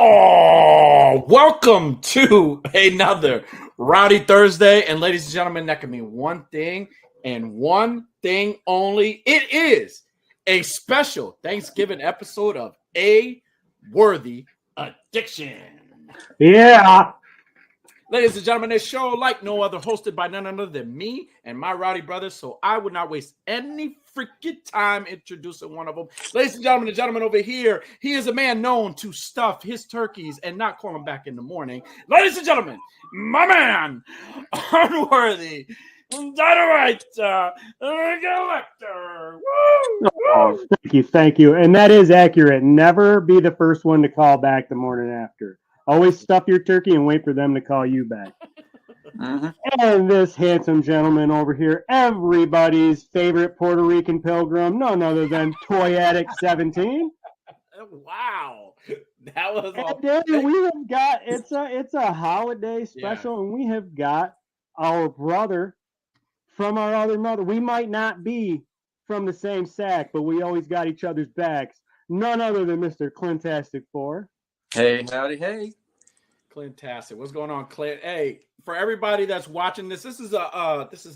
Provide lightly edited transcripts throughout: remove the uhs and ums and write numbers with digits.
Oh, welcome to another Rowdy Thursday. And ladies and gentlemen, that can mean one thing and one thing only. It is a special Thanksgiving episode of Unworthy Addiction. Yeah. Ladies and gentlemen, this show, like no other, hosted by none other than me and my rowdy brothers, so I would not waste any freaking time introducing one of them. Ladies and gentlemen, the gentleman over here, he is a man known to stuff his turkeys and not call them back in the morning. Ladies and gentlemen, my man, Unworthy, Dynamite, Collector. Woo! Oh, thank you. And that is accurate. Never be the first one to call back the morning after. Always stuff your turkey and wait for them to call you back. And this handsome gentleman over here, everybody's favorite Puerto Rican pilgrim, none other than Toy Addict 17. Wow. That was and we have got it's a holiday special, and we have got our brother from our other mother. We might not be from the same sack, but we always got each other's backs. None other than Mr. Clintastic 4. Hey, howdy, hey. Clintastic. What's going on, Clint? Hey, for everybody that's watching this is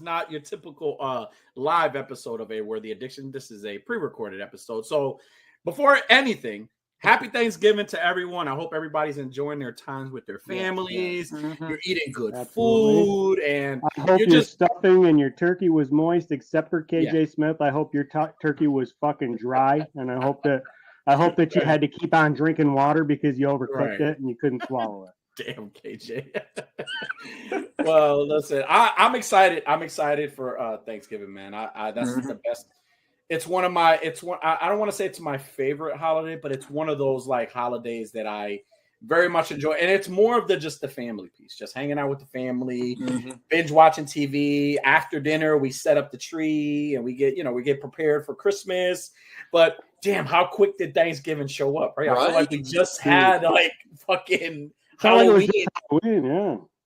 not your typical live episode of Unworthy Addiction. This is a pre-recorded episode. So before anything, happy Thanksgiving to everyone. I hope everybody's enjoying their times with their families. You're eating good food, and I hope your stuffing and your turkey was moist, except for KJ Smith. I hope your turkey was fucking dry, and I hope that you had to keep on drinking water because you overcooked it and you couldn't swallow it. Damn, KJ. Well, listen, I'm excited. I'm excited for Thanksgiving, man. That's the best. It's one. I don't want to say it's my favorite holiday, but it's one of those like holidays that I very much enjoy. And it's more of just the family piece, just hanging out with the family, binge watching TV. After dinner, we set up the tree and we get prepared for Christmas. But damn, how quick did Thanksgiving show up? Right? I feel like we just had like fucking Halloween.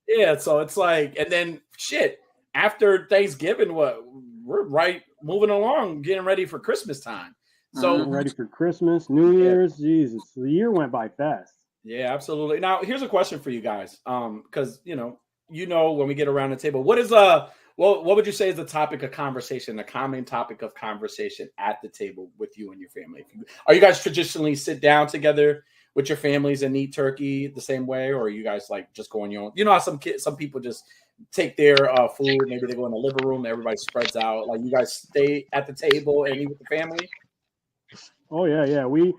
Yeah. So it's like, and then shit, after Thanksgiving, we're right moving along, getting ready for Christmas time. So ready for Christmas, New Year's, Jesus, the year went by fast. Yeah, absolutely. Now, here's a question for you guys, because you know when we get around the table, what would you say is the topic of conversation, the common topic of conversation at the table with you and your family? Are you guys traditionally sit down together with your families and eat turkey the same way, or are you guys like just going your own? You know how some people just take their food, maybe they go in the living room, everybody spreads out. Like you guys stay at the table and eat with the family? Oh yeah. We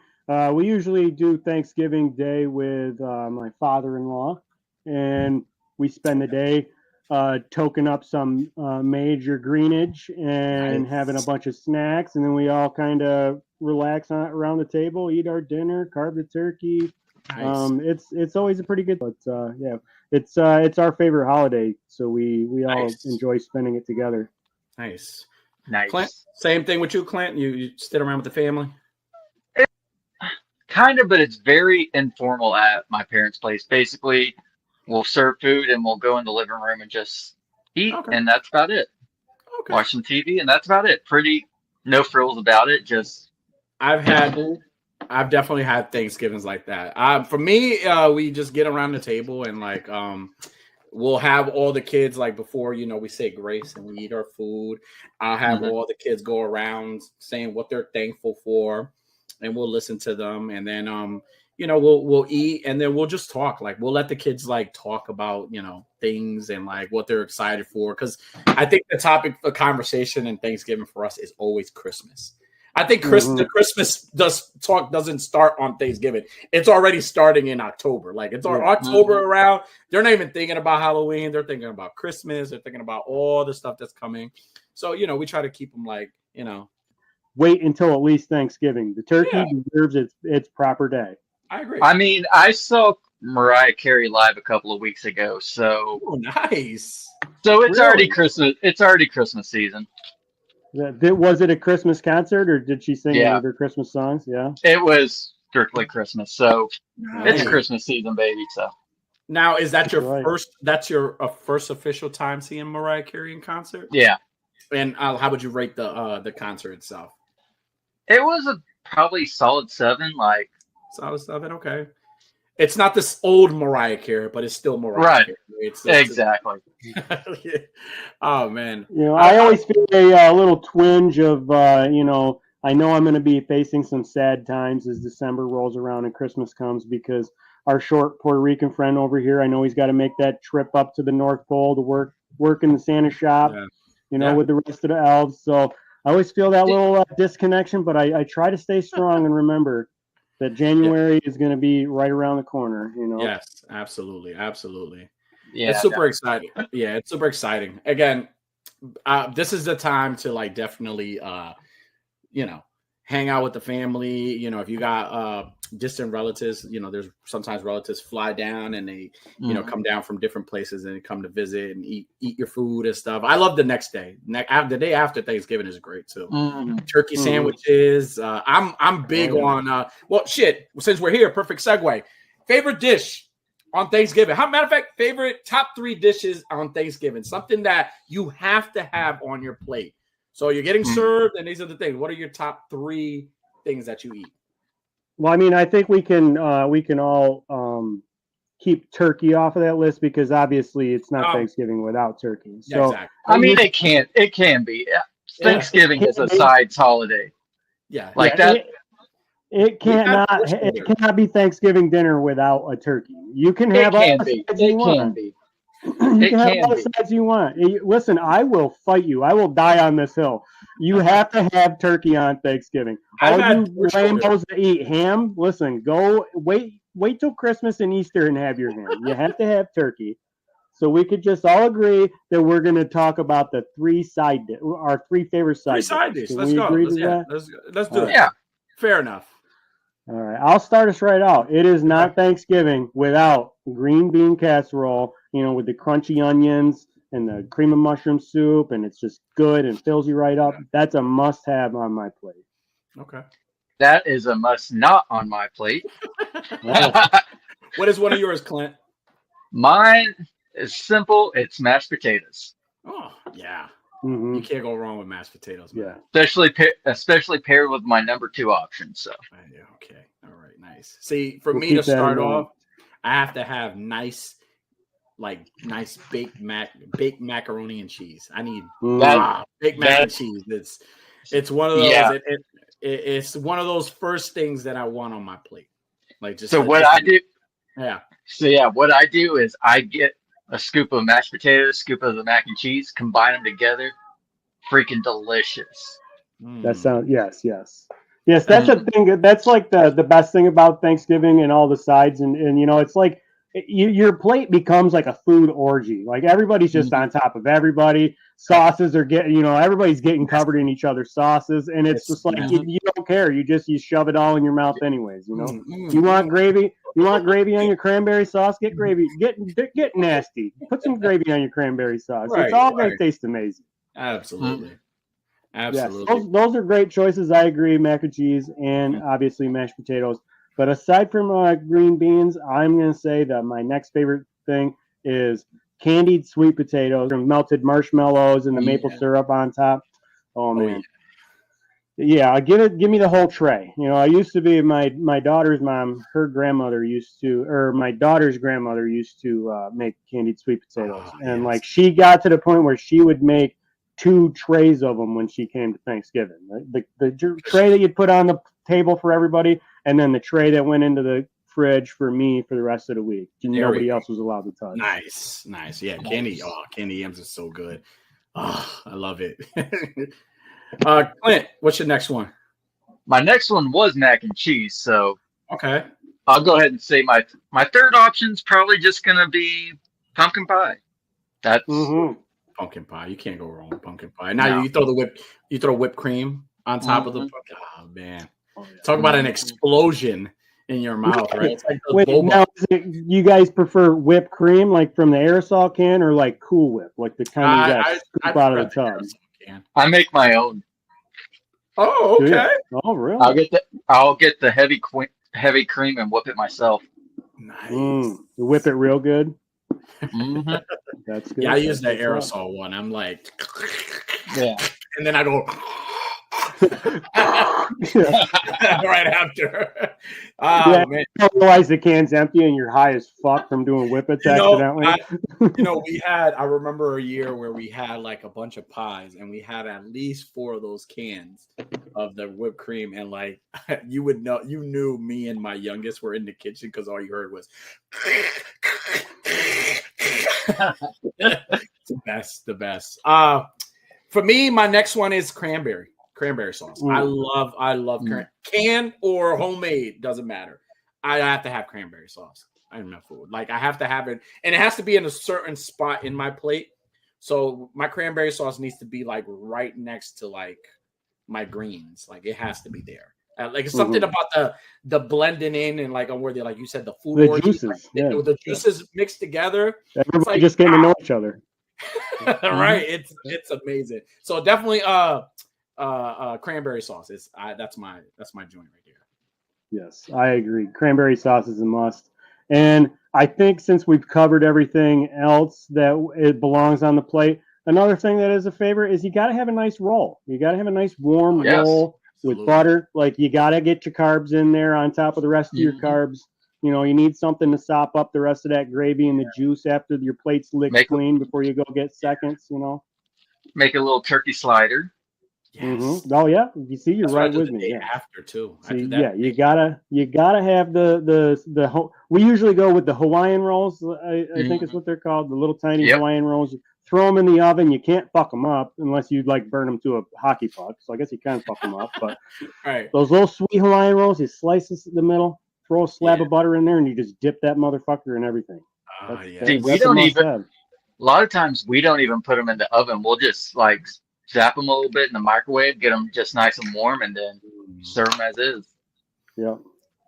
usually do Thanksgiving Day with my father-in-law, and we spend the day toking up some major greenage and having a bunch of snacks, and then we all kind of relax around the table, eat our dinner, carve the turkey. Nice. It's always a pretty good, but it's our favorite holiday, so we all enjoy spending it together. Nice. Clint, same thing with you, Clint. You sit around with the family? Kind of, but it's very informal at my parents' place. Basically, we'll serve food and we'll go in the living room and just eat, and that's about it. Okay. Watch some TV, and that's about it. Pretty no frills about it. Just I've definitely had Thanksgivings like that. For me, we just get around the table and like we'll have all the kids like before we say grace and we eat our food. I'll have all the kids go around saying what they're thankful for, and we'll listen to them, and then we'll eat, and then we'll just talk. Like we'll let the kids like talk about things and like what they're excited for, because I think the topic of conversation and Thanksgiving for us is always Christmas. I think the Christmas doesn't start on Thanksgiving. It's already starting in October. Like it's October around. They're not even thinking about Halloween. They're thinking about Christmas. They're thinking about all the stuff that's coming. So we try to keep them like wait until at least Thanksgiving. The turkey deserves its proper day. I agree. I mean, I saw Mariah Carey live a couple of weeks ago, so nice. So it's already Christmas. It's already Christmas season. Was it a Christmas concert, or did she sing one of her Christmas songs? Yeah, it was strictly Christmas, so it's Christmas season, baby. So now, is that your first? That's your first official time seeing Mariah Carey in concert? Yeah. And how would you rate the concert itself? It was a probably solid 7. Like solid 7, okay. It's not this old Mariah Carey, but it's still Mariah Carey. Exactly. Oh man. I always feel a little twinge of I know I'm going to be facing some sad times as December rolls around and Christmas comes, because our short Puerto Rican friend over here, I know he's got to make that trip up to the North Pole to work in the Santa shop, with the rest of the elves. So I always feel that little disconnection, but I try to stay strong and remember that January is going to be right around the corner. Yes, absolutely. Yeah, it's super exciting. Yeah, it's super exciting. Again, this is the time to definitely hang out with the family. If you got distant relatives, there's sometimes relatives fly down and they come down from different places and they come to visit and eat your food and stuff. I love the next day. The day after Thanksgiving is great too. Turkey sandwiches. I'm big on since we're here, perfect segue. Favorite dish on Thanksgiving. Matter of fact, favorite top 3 dishes on Thanksgiving. Something that you have to have on your plate. So you're getting served, and these are the things. What are your top 3 things that you eat? Well, I mean, I think we can all keep turkey off of that list, because obviously it's not Thanksgiving without turkey. So exactly. I mean, it can be. Thanksgiving is a sides holiday. Yeah, that. It cannot be Thanksgiving dinner without a turkey. You can have all the sides you want. You can have all the sides you want. Listen, I will fight you. I will die on this hill. You have to have turkey on Thanksgiving. All you lambos that eat ham, listen, go wait till Christmas and Easter and have your ham. You have to have turkey. So we could just all agree that we're going to talk about the 3 our 3 favorite side dishes. 3 side dishes. Let's go. Let's do it. Yeah. Fair enough. All right, I'll start us right out. It is not Thanksgiving without green bean casserole, with the crunchy onions and the cream of mushroom soup, and it's just good and fills you right up. That's a must-have on my plate. Okay. That is a must not on my plate. What is one of yours, Clint? Mine is simple. It's mashed potatoes. Oh, yeah. Mm-hmm. You can't go wrong with mashed potatoes, man. Yeah. Especially paired with my number 2 option. So. Okay. All right. Nice. See, for me to start off, I have to have nice baked macaroni and cheese. I need baked mac and cheese. It's one of those. Yeah. It's one of those first things that I want on my plate. I do. Yeah. So what I do is I get a scoop of mashed potatoes, scoop of the mac and cheese, combine them together. Freaking delicious. That sounds yes. That's a thing. That's like the best thing about Thanksgiving and all the sides, and it's like your plate becomes like a food orgy. Like everybody's just on top of everybody. Sauces are getting, everybody's getting covered in each other's sauces, and it's just like you don't care. You shove it all in your mouth anyways. You want gravy. You want gravy on your cranberry sauce? Get gravy. Get nasty. Put some gravy on your cranberry sauce. It's all going to taste amazing. Absolutely. Yes, those are great choices. I agree. Mac and cheese and obviously mashed potatoes. But aside from green beans, I'm going to say that my next favorite thing is candied sweet potatoes and melted marshmallows and the maple syrup on top. Oh man. Yeah, give me the whole tray. I used to be my daughter's mom. My daughter's grandmother used to make candied sweet potatoes, and she got to the point where she would make 2 trays of them when she came to Thanksgiving. The tray that you'd put on the table for everybody, and then the tray that went into the fridge for me for the rest of the week. Nobody else was allowed to touch. Nice. Yeah, candy yams is so good. Oh, I love it. Clint, what's your next one? My next one was mac and cheese, so okay. I'll go ahead and say my third option's probably just gonna be pumpkin pie. That's pumpkin pie. You can't go wrong with pumpkin pie. Now you throw whipped cream on top of the pumpkin. Oh man. Talk about an explosion in your mouth, right? It's like wait, now you guys prefer whipped cream like from the aerosol can or like Cool Whip, like the kind you got scoop out of the tub? I make my own. Oh, okay. Oh, really? I'll get the heavy cream and whip it myself. Nice. You whip it real good. That's good. Yeah, I use that aerosol one. I'm like, yeah, and then I go. Right after. Man. You realize the can's empty and you're high as fuck from doing whippets accidentally. I remember a year where we had like a bunch of pies and we had at least 4 of those cans of the whipped cream. And like, you knew me and my youngest were in the kitchen because all you heard was the best. For me, my next one is cranberry sauce. I love can or homemade, doesn't matter. I have to have cranberry sauce. I don't know food. Like I have to have it, and it has to be in a certain spot in my plate. So my cranberry sauce needs to be like right next to like my greens. Like it has to be there. Like it's something about the blending in and like Unworthy, like you said, the food juices, like, the juices mixed together. Everybody just getting to know each other. Right, it's amazing. So definitely cranberry sauce is that's my joint right there. Yes, I agree. Cranberry sauce is a must. And I think since we've covered everything else that it belongs on the plate, another thing that is a favorite is you got to have a nice roll. You got to have a nice warm roll with butter. Like you got to get your carbs in there on top of the rest of your carbs. You know, you need something to sop up the rest of that gravy and the juice after your plate's licked clean before you go get seconds, you know. Make a little turkey slider. Yes. Oh yeah, you see, you're right with me. Yeah. After too. See, yeah, you gotta have the. We usually go with the Hawaiian rolls. I think is what they're called, the little tiny Hawaiian rolls. Throw them in the oven. You can't fuck them up unless you like burn them to a hockey puck. So I guess you can fuck them up. But those little sweet Hawaiian rolls, you slice this in the middle, throw a slab of butter in there, and you just dip that motherfucker in everything. See, we don't even. A lot of times we don't even put them in the oven. We'll just like zap them a little bit in the microwave, get them just nice and warm, and then serve them as is. Yeah.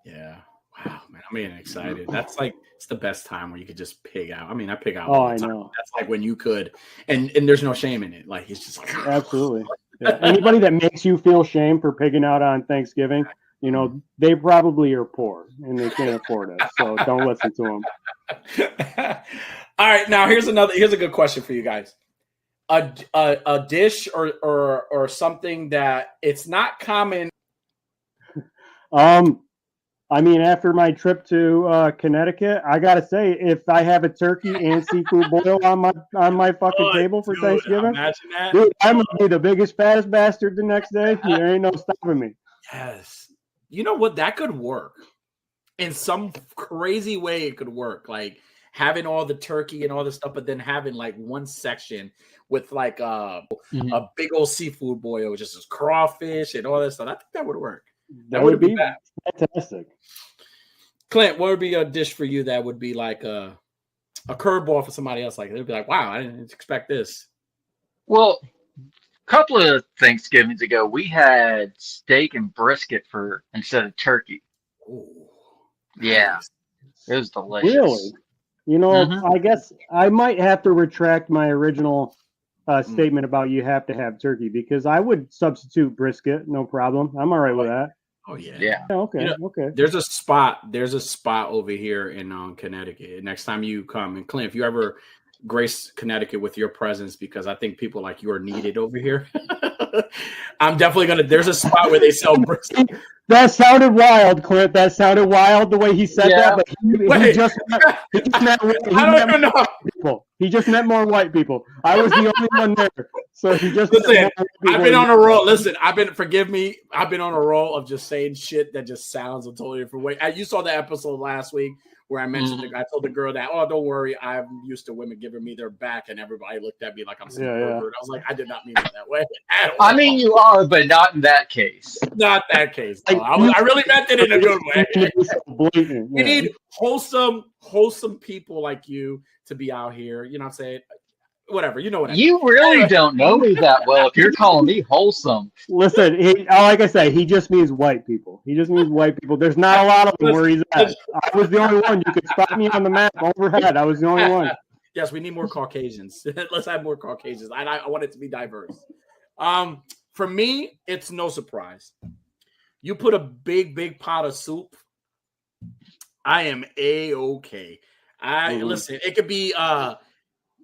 Yeah. Wow, man, I'm getting excited. That's like it's the best time where you could just pig out. I mean, I pig out all the time. I know. That's like when you could, and there's no shame in it. Like it's just like absolutely. Yeah. Anybody that makes you feel shame for pigging out on Thanksgiving, you know, they probably are poor and they can't afford it. So don't listen to them. All right, now here's a good question for you guys. A dish or something that it's not common. I mean, after my trip to Connecticut, I gotta say, if I have a turkey and seafood boil on my fucking table for Thanksgiving, dude, I'm gonna be the biggest fattest bastard the next day. There ain't no stopping me. Yes, you know what? That could work in some crazy way. It could work, like having all the turkey and all the stuff, but then having like one section with like a big old seafood boil, just crawfish and all that stuff. I think that would work. That would be fantastic. Clint, what would be a dish for you that would be like a curveball for somebody else? Like they'd be like, "Wow, I didn't expect this." Well, a couple of Thanksgivings ago, we had steak and brisket instead of turkey. Ooh, yeah, it was delicious. Really? You know, I guess I might have to retract my original statement about you have to have turkey because I would substitute brisket, no problem. I'm all right with that. Oh yeah. Yeah. Okay. You know, okay. There's a spot over here in Connecticut. Next time you come, and Clint, if you ever grace Connecticut with your presence, because I think people like you are needed over here. I'm definitely there's a spot where they sell brisket. That sounded wild, Clint. That sounded wild the way he said that, but he just meant people. He just meant more white people. I was the only one there. So he just listen, I've been on a roll. Listen, forgive me. I've been on a roll of just saying shit that just sounds a totally different way. You saw the episode last week where I mentioned I told the girl that, oh, don't worry, I'm used to women giving me their back, and everybody looked at me like I'm some pervert. I was like, I did not mean it that way at all. I mean, you are, but not in that case. Not that case. No. I really meant it in a good way. We need wholesome people like you to be out here. You know what I'm saying? Whatever. You know what I mean. You really don't know me that well if you're calling me wholesome. Listen, like I say, he just means white people. He just means white people. There's not a lot of them where he's at. I was the only one. You could spot me on the map overhead. I was the only one. Yes, we need more Caucasians. Let's have more Caucasians. I want it to be diverse. For me, it's no surprise. You put a big pot of soup, I am A-okay. Listen, it could be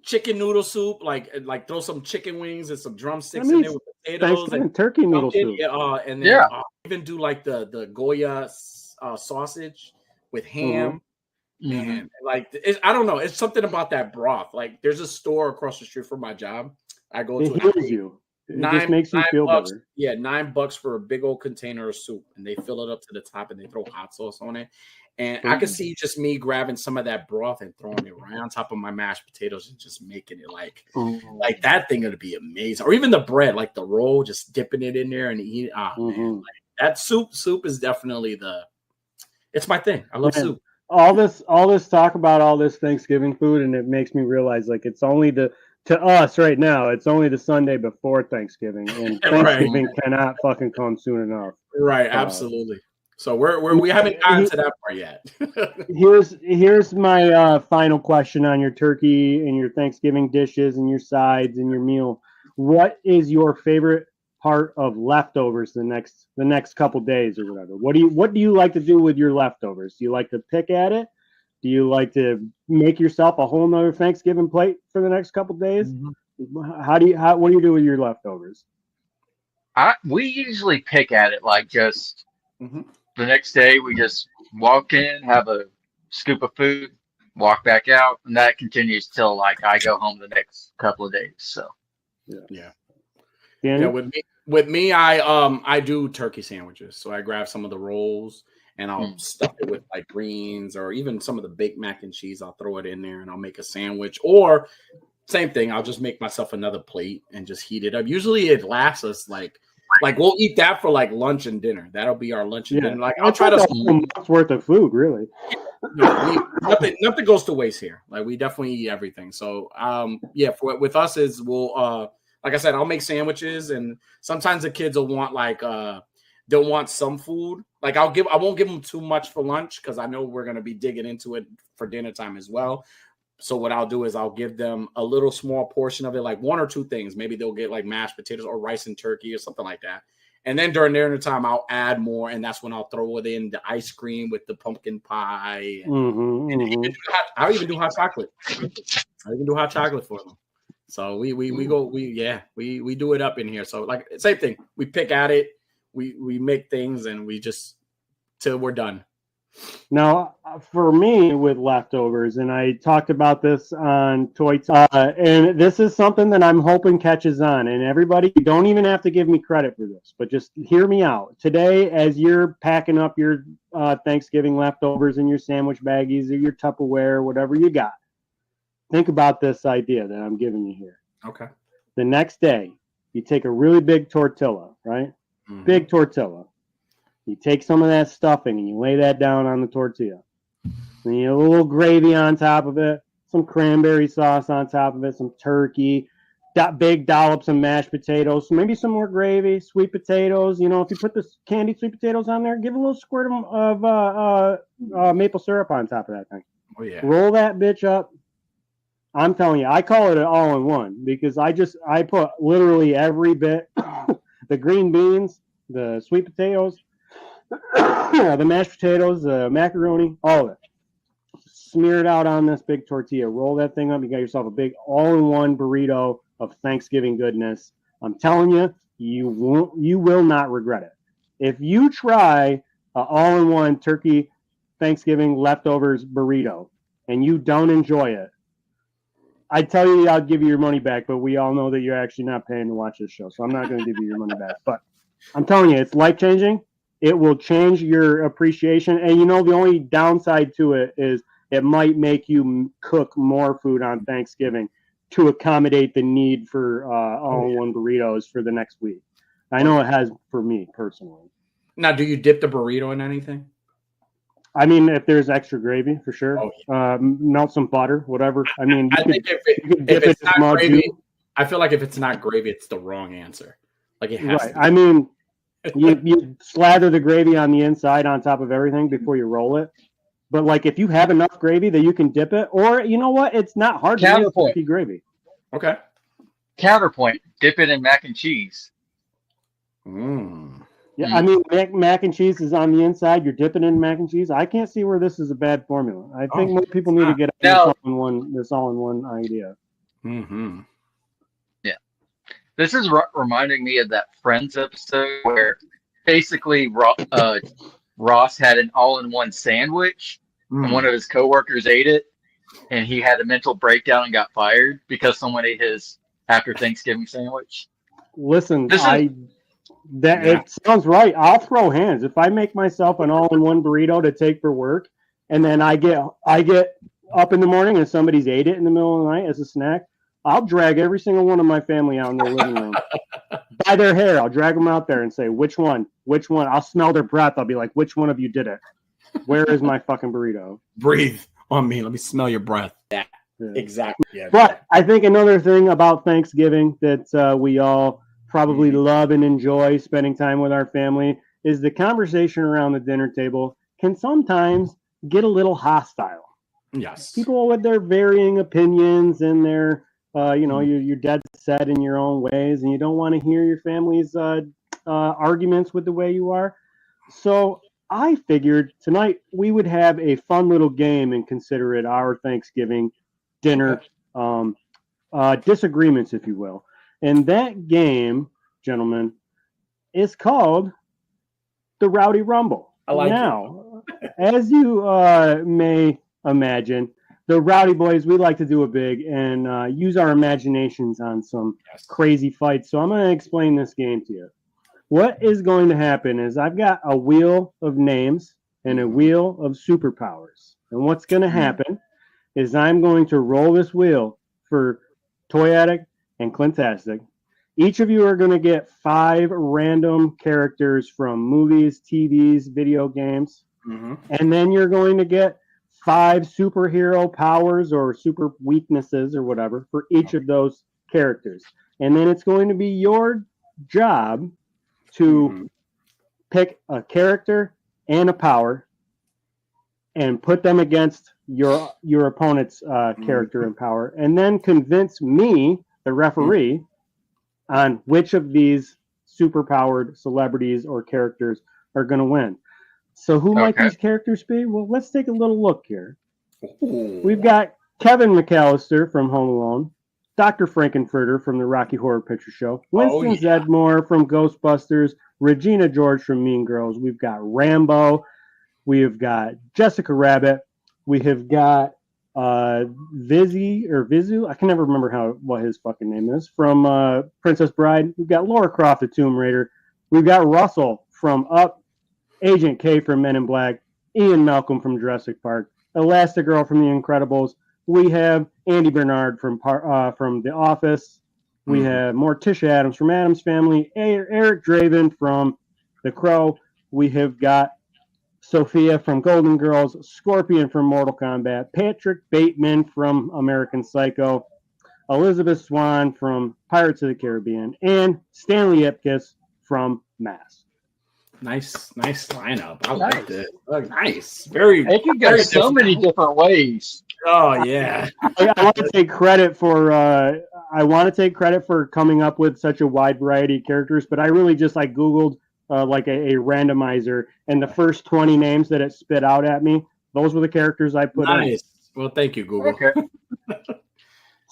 chicken noodle soup, like throw some chicken wings and some drumsticks in there with potatoes and turkey noodle soup. And then even do like the Goya sausage with ham. Man, like I don't know. It's something about that broth. Like there's a store across the street from my job. I go to. It heals you. It just makes you feel better. Yeah, $9 for a big old container of soup, and they fill it up to the top, and they throw hot sauce on it. And I could see just me grabbing some of that broth and throwing it right on top of my mashed potatoes and just making it like that thing would be amazing. Or even the bread, like the roll, just dipping it in there and eat it. Man, like that soup is definitely it's my thing. I love soup. All this talk about all this Thanksgiving food, and it makes me realize like it's only to us right now, it's only the Sunday before Thanksgiving, and Thanksgiving cannot fucking come soon enough. Right, absolutely. So we haven't gotten to that part yet. here's my final question on your turkey and your Thanksgiving dishes and your sides and your meal. What is your favorite part of leftovers the next couple days or whatever? What do you like to do with your leftovers? Do you like to pick at it? Do you like to make yourself a whole nother Thanksgiving plate for the next couple days? What do you do with your leftovers? We usually pick at it, like just the next day we just walk in, have a scoop of food, walk back out, and that continues till like I go home the next couple of days. So yeah. With me, I do turkey sandwiches. So I grab some of the rolls and I'll stuff it with like greens or even some of the baked mac and cheese. I'll throw it in there and I'll make a sandwich. Or same thing, I'll just make myself another plate and just heat it up. Usually it lasts us like we'll eat that for like lunch and dinner. That'll be our lunch and dinner. Like I'll try to a month's worth of food, really. Nothing goes to waste here. Like we definitely eat everything. So with us is we'll like I said, I'll make sandwiches, and sometimes the kids will want they'll want some food. Like I won't give them too much for lunch because I know we're gonna be digging into it for dinner time as well. So what I'll do is I'll give them a little small portion of it, like one or two things. Maybe they'll get like mashed potatoes or rice and turkey or something like that. And then during dinner time, I'll add more, and that's when I'll throw it in the ice cream with the pumpkin pie. I'll even do hot chocolate. I even do hot chocolate for them. So we do it up in here. So like same thing. We pick at it, we make things, and we just till we're done. Now, for me with leftovers, and I talked about this on Toy and this is something that I'm hoping catches on. And everybody, you don't even have to give me credit for this, but just hear me out. Today, as you're packing up your Thanksgiving leftovers in your sandwich baggies or your Tupperware, whatever you got, think about this idea that I'm giving you here. Okay. The next day, you take a really big tortilla, right? Big tortilla. You take some of that stuffing and you lay that down on the tortilla. And you have a little gravy on top of it, some cranberry sauce on top of it, some turkey, big dollops of mashed potatoes, maybe some more gravy, sweet potatoes. You know, if you put the candied sweet potatoes on there, give a little squirt of maple syrup on top of that thing. Oh, yeah. Roll that bitch up. I'm telling you, I call it an all-in-one because I put literally every bit, the green beans, the sweet potatoes, the mashed potatoes, the macaroni, all of it. Smear it out on this big tortilla. Roll that thing up. You got yourself a big all-in-one burrito of Thanksgiving goodness. I'm telling you, you will not regret it. If you try an all-in-one turkey Thanksgiving leftovers burrito and you don't enjoy it, I tell you, I'll give you your money back, but we all know that you're actually not paying to watch this show, so I'm not going to give you your money back. But I'm telling you, it's life-changing. It will change your appreciation. And, you know, the only downside to it is it might make you cook more food on Thanksgiving to accommodate the need for all-in-one burritos for the next week. I know it has for me personally. Now, do you dip the burrito in anything? I mean, if there's extra gravy, for sure. Oh, yeah. Melt some butter, whatever. I mean, I think if it's not gravy, I feel like if it's not gravy, it's the wrong answer. Like it has to be. I mean, you slather the gravy on the inside on top of everything before you roll it. But like, if you have enough gravy that you can dip it, or you know what, it's not hard to use turkey gravy. Okay. Counterpoint: dip it in mac and cheese. Yeah, I mean, mac and cheese is on the inside. You're dipping in mac and cheese. I can't see where this is a bad formula. I think more people need to get this all-in-one idea. Mm-hmm. Yeah. This is reminding me of that Friends episode where basically Ross had an all-in-one sandwich, and one of his coworkers ate it, and he had a mental breakdown and got fired because someone ate his after Thanksgiving sandwich. Listen, it sounds right. I'll throw hands. If I make myself an all-in-one burrito to take for work, and then I get up in the morning and somebody's ate it in the middle of the night as a snack, I'll drag every single one of my family out in their living room. By their hair, I'll drag them out there and say, which one? I'll smell their breath. I'll be like, which one of you did it? Where is my fucking burrito? Breathe on me. Let me smell your breath. Yeah. Exactly. Yeah. But I think another thing about Thanksgiving that we all probably love and enjoy spending time with our family is the conversation around the dinner table can sometimes get a little hostile. Yes. People with their varying opinions and their, you're dead set in your own ways, and you don't want to hear your family's arguments with the way you are. So I figured tonight we would have a fun little game and consider it our Thanksgiving dinner disagreements, if you will. And that game, gentlemen, is called the Rowdy Rumble. I like now, as you may imagine, the Rowdy Boyz, we like to do it big and use our imaginations on some crazy fights. So I'm going to explain this game to you. What is going to happen is I've got a wheel of names and a wheel of superpowers. And what's going to happen is I'm going to roll this wheel for Toy Addict and Clintastic. Each of you are going to get 5 random characters from movies, TVs, video games. And then you're going to get 5 superhero powers or super weaknesses or whatever for each of those characters. And then it's going to be your job to pick a character and a power and put them against your opponent's character and power, and then convince me, the referee, on which of these superpowered celebrities or characters are going to win. So who might these characters be? Well, let's take a little look here. We've got Kevin McAllister from Home Alone, Dr. Frankenfurter from the Rocky Horror Picture Show, Winston Zedmore from Ghostbusters, Regina George from Mean Girls. We've got Rambo. We've got Jessica Rabbit. We have got Vizu. I can never remember what his fucking name is, from Princess Bride. We've got Laura Croft, the Tomb Raider. We've got Russell from Up, Agent K from Men in Black, Ian Malcolm from Jurassic Park, Elastigirl from The Incredibles. We have Andy Bernard from The Office. We have Morticia Adams from Addams Family, Eric Draven from The Crow. We have got Sophia from Golden Girls, Scorpion from Mortal Kombat, Patrick Bateman from American Psycho, Elizabeth Swann from Pirates of the Caribbean, and Stanley Ipkiss from Mask. Nice lineup. I liked it. Nice. Very. It could go so many different ways. Oh yeah. I want to take credit for coming up with such a wide variety of characters, but I really just Googled like a randomizer, and the first 20 names that it spit out at me, those were the characters I put in. Well, thank you, Google. Okay.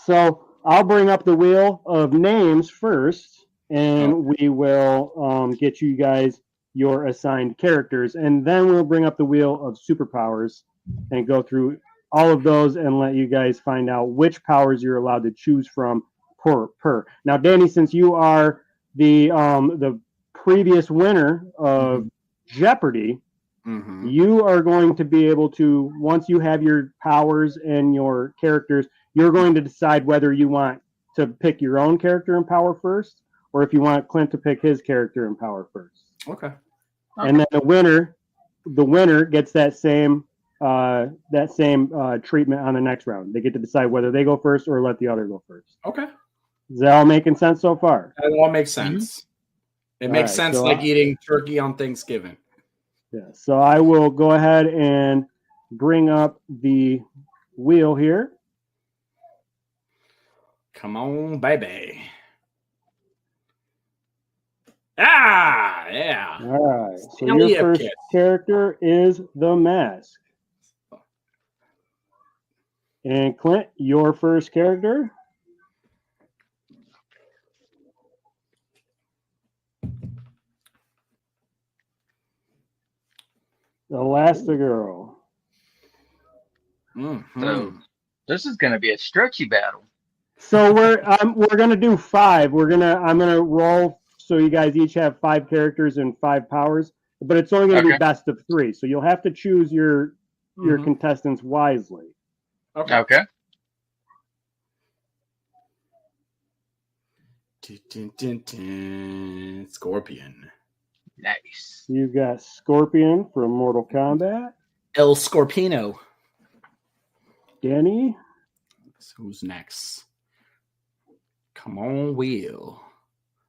So I'll bring up the wheel of names first, and we will get you guys your assigned characters, and then we'll bring up the wheel of superpowers and go through all of those and let you guys find out which powers you're allowed to choose from per. Now, Danny, since you are the previous winner of Jeopardy, you are going to be able to, once you have your powers and your characters, you're going to decide whether you want to pick your own character and power first, or if you want Clint to pick his character and power first. Okay. And then the winner gets that same treatment on the next round. They get to decide whether they go first or let the other go first. Okay. Is that all making sense so far? That all makes sense. It makes sense, so eating turkey on Thanksgiving. Yeah. So I will go ahead and bring up the wheel here. Come on, baby. Yeah. All right. So your first character is the Mask. And Clint, your first character? Elastigirl. Mm-hmm. So this is going to be a stretchy battle. So we're gonna do 5. I'm gonna roll so you guys each have 5 characters and 5 powers, but it's only gonna be best of 3. So you'll have to choose your contestants wisely. Okay. Scorpion. Nice. You got Scorpion from Mortal Kombat. El Scorpino. Danny. So who's next? Come on, Will.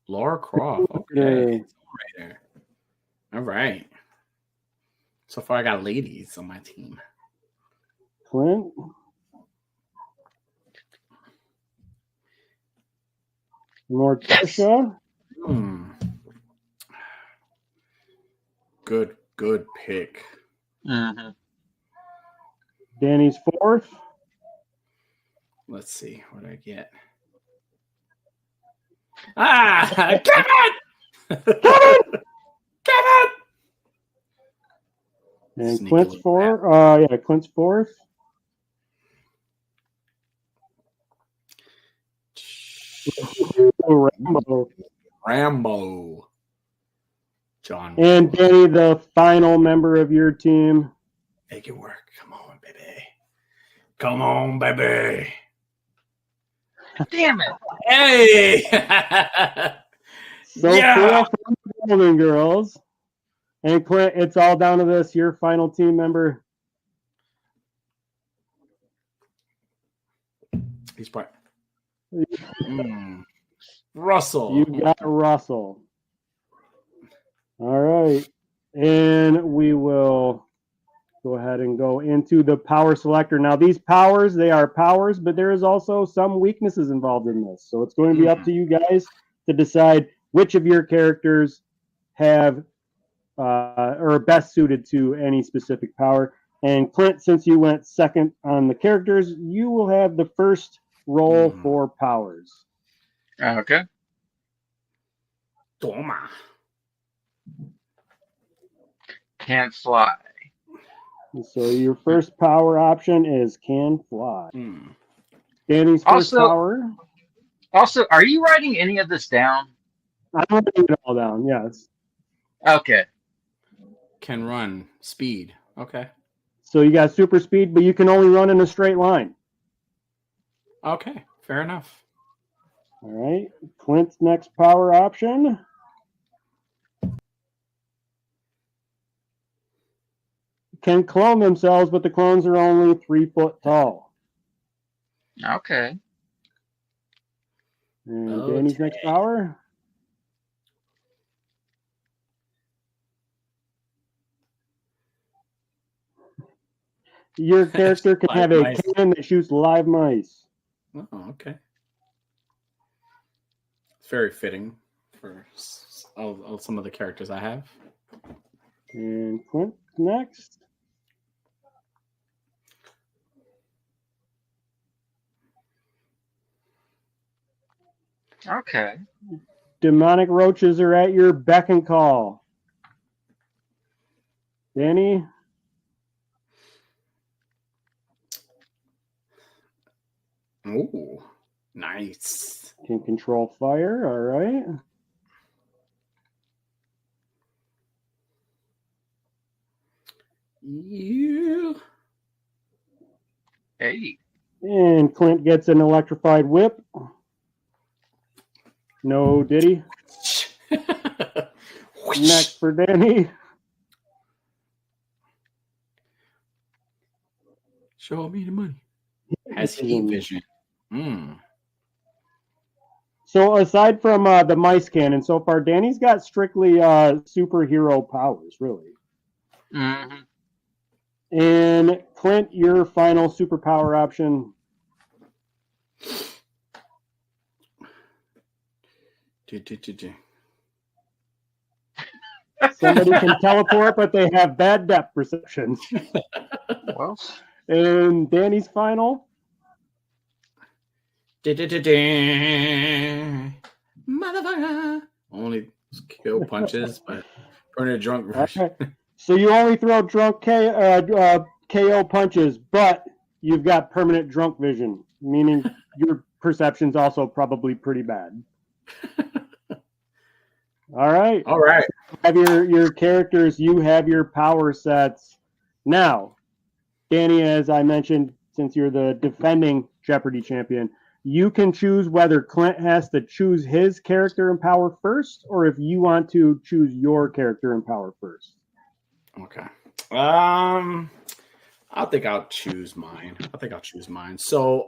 Laura Croft. Okay. Right there. All right. So far, I got ladies on my team. Clint. Morticia. Good pick. Mm-hmm. Danny's 4th. Let's see what I get. Kevin! Kevin! And Sneaky Clint's 4th. Clint's 4th. Rambo. John. And Danny, the final member of your team. Make it work. Come on, baby. Come on, baby. Damn it. Hey! Sophia from the Golden Girls. And Clint, it's all down to this, your final team member. He's part. Russell. You got Russell. All right. And we will go ahead and go into the power selector. Now, these powers, they are powers, but there is also some weaknesses involved in this. So it's going to be up to you guys to decide which of your characters have or are best suited to any specific power. And Clint, since you went second on the characters, you will have the first roll for powers. Okay. Toma. Can't fly. So your first power option is can fly. Danny's first power. Also, are you writing any of this down? I'm writing it all down, yes. Okay. Can run. Speed. Okay. So you got super speed, but you can only run in a straight line. Okay. Fair enough. All right. Clint's next power option. Can clone themselves, but the clones are only 3 foot tall. Okay. And Danny's next power. Your character can have a cannon that shoots live mice. Oh, okay. It's very fitting for some of the characters I have. And Clint next. Okay. Demonic roaches are at your beck and call. Danny? Ooh, nice. Can control fire, all right. Yeah. Hey. And Clint gets an electrified whip. No Diddy. Next for Danny. Show me the money. Has heat vision. So aside from the mice cannon, so far Danny's got strictly superhero powers, really. Mm-hmm. And Clint, your final superpower option. Somebody can teleport, but they have bad depth perception. Well. And Danny's final. Motherfucker. Only kill punches, but burn a drunk version. Okay. So you only throw drunk KO punches, but you've got permanent drunk vision, meaning your perception's also probably pretty bad. All right. All right. You have your characters, you have your power sets. Now, Danny, as I mentioned, since you're the defending Jeopardy champion, you can choose whether Clint has to choose his character and power first, or if you want to choose your character and power first. Okay. I think I'll choose mine. So,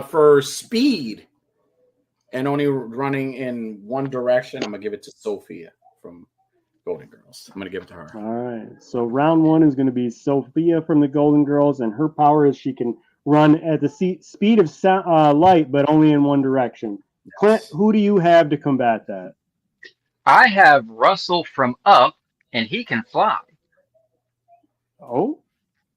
for speed and only running in one direction, I'm gonna give it to Sophia from Golden Girls. I'm gonna give it to her. All right. So round one is going to be Sophia from the Golden Girls, and her power is she can run at the speed of light, but only in one direction. Yes. Clint, who do you have to combat that? I have Russell from Up, and he can fly. Oh,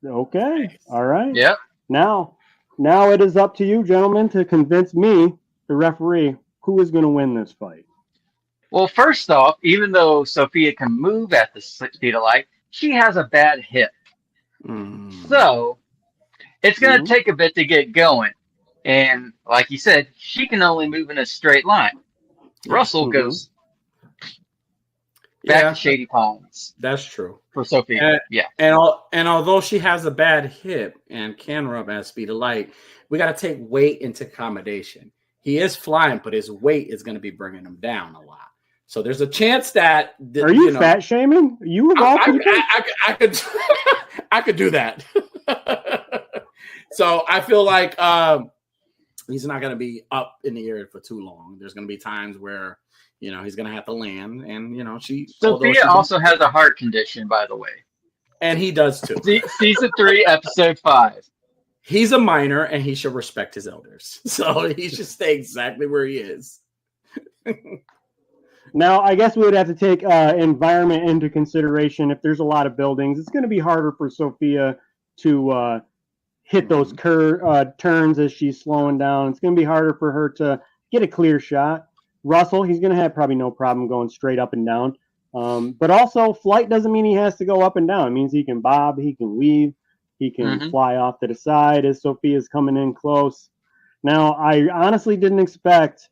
okay. All right. Yep. Now it is up to you, gentlemen, to convince me, the referee, who is going to win this fight. Well, first off, even though Sophia can move at the speed of light, she has a bad hip. So it's going to take a bit to get going. And like you said, she can only move in a straight line. Russell goes back to Shady Pines. That's true. For Sophia. And although she has a bad hip and can run at speed of light, we got to take weight into accommodation. He is flying, but his weight is going to be bringing him down a lot. So there's a chance that are you fat shaming? I could I could do that. So I feel like he's not going to be up in the air for too long. There's going to be times where he's going to have to land, and Sophia also has a heart condition, by the way, and he does too. Season 3, episode 5. He's a minor, and he should respect his elders. So he should stay exactly where he is. Now, I guess we would have to take environment into consideration. If there's a lot of buildings, it's going to be harder for Sophia to hit those turns as she's slowing down. It's going to be harder for her to get a clear shot. Russell, he's going to have probably no problem going straight up and down. But also, flight doesn't mean he has to go up and down. It means he can bob, he can weave, he can fly off to the side as Sophia's coming in close. Now, I honestly didn't expect...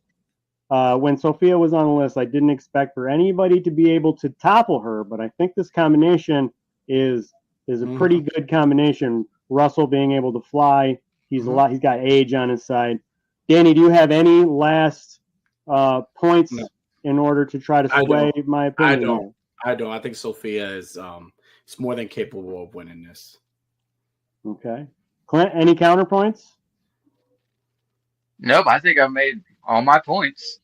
when Sophia was on the list, I didn't expect for anybody to be able to topple her, but I think this combination is a pretty good combination. Russell being able to fly, he's got age on his side. Danny, do you have any last points in order to try to sway my opinion? I don't. I think Sophia is more than capable of winning this. Okay. Clint, any counterpoints? Nope, I think I've made all my points.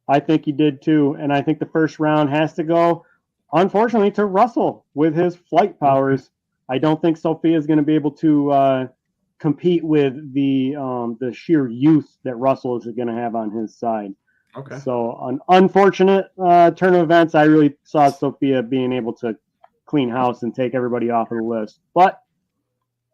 I think he did too, and I think the first round has to go, unfortunately, to Russell with his flight powers. I don't think Sophia is going to be able to compete with the sheer youth that Russell is going to have on his side. Okay. So an unfortunate turn of events. I really saw Sophia being able to clean house and take everybody off of the list. But